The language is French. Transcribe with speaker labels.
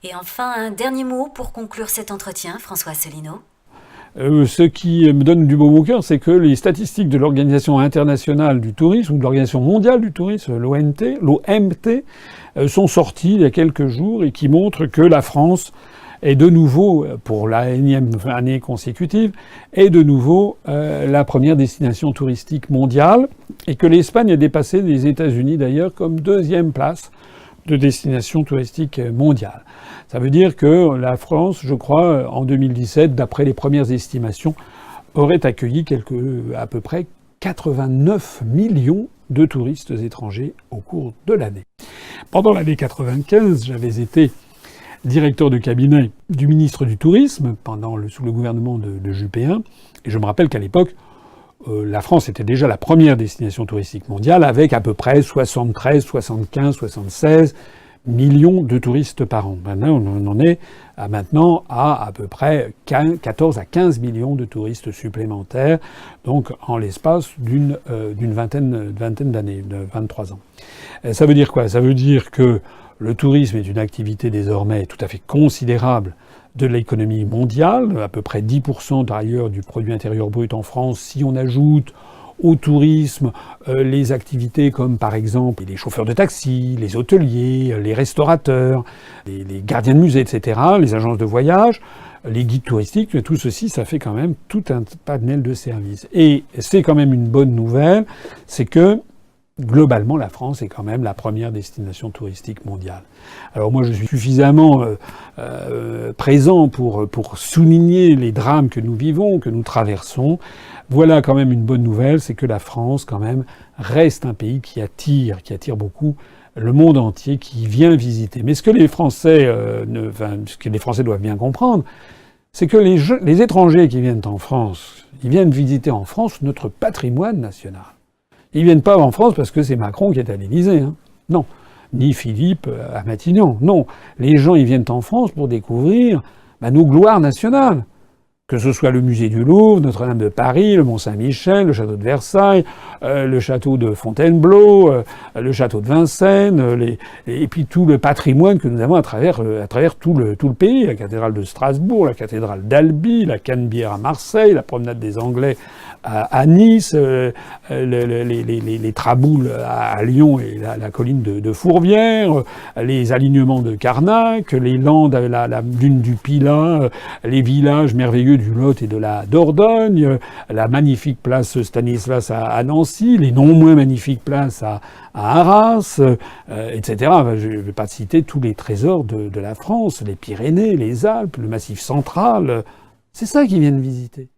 Speaker 1: Et enfin, un dernier mot pour conclure cet entretien, François Asselineau.
Speaker 2: Ce qui me donne du baume au cœur, c'est que les statistiques de l'Organisation internationale du tourisme ou de l'Organisation mondiale du tourisme, l'OMT, sont sorties il y a quelques jours et qui montrent que la France est de nouveau, pour la énième année consécutive, est de nouveau la première destination touristique mondiale et que l'Espagne a dépassé les États-Unis d'ailleurs comme deuxième place de destination touristique mondiale. Ça veut dire que la France, je crois, en 2017, d'après les premières estimations, aurait accueilli à peu près 89 millions de touristes étrangers au cours de l'année. Pendant l'année 95, j'avais été directeur de cabinet du ministre du Tourisme sous le gouvernement de Juppé I, et je me rappelle qu'à l'époque, la France était déjà la première destination touristique mondiale avec à peu près 73, 75, 76 millions de touristes par an. Maintenant, on en est à peu près 14 à 15 millions de touristes supplémentaires, donc en l'espace d'une vingtaine d'années, de 23 ans. Ça veut dire quoi? Ça veut dire que le tourisme est une activité désormais tout à fait considérable de l'économie mondiale, à peu près 10% d'ailleurs du produit intérieur brut en France. Si on ajoute au tourisme les activités comme par exemple les chauffeurs de taxi, les hôteliers, les restaurateurs, les gardiens de musée, etc., les agences de voyage, les guides touristiques, tout ceci, ça fait quand même tout un panel de services. Et c'est quand même une bonne nouvelle, c'est que globalement, la France est quand même la première destination touristique mondiale. Alors moi, je suis suffisamment présent pour souligner les drames que nous vivons, que nous traversons. Voilà quand même une bonne nouvelle, c'est que la France, quand même, reste un pays qui attire beaucoup le monde entier, qui vient visiter. Mais ce que les Français doivent bien comprendre, c'est que les étrangers qui viennent en France, ils viennent visiter en France notre patrimoine national. Ils viennent pas en France parce que c'est Macron qui est à l'Élysée, hein. Non. Ni Philippe à Matignon. Non. Les gens, ils viennent en France pour découvrir nos gloires nationales. Que ce soit le musée du Louvre, Notre-Dame de Paris, le Mont-Saint-Michel, le château de Versailles, le château de Fontainebleau, le château de Vincennes, et puis tout le patrimoine que nous avons à travers tout le pays. La cathédrale de Strasbourg, la cathédrale d'Albi, la Canebière à Marseille, la promenade des Anglais à Nice, les Traboules à Lyon et la colline de Fourvière, les alignements de Carnac, les landes, la dune du Pilat, les villages merveilleux du Lot et de la Dordogne, la magnifique place Stanislas à Nancy, les non moins magnifiques places à Arras, etc. Je ne vais pas citer tous les trésors de la France, les Pyrénées, les Alpes, le Massif central. C'est ça qu'ils viennent visiter.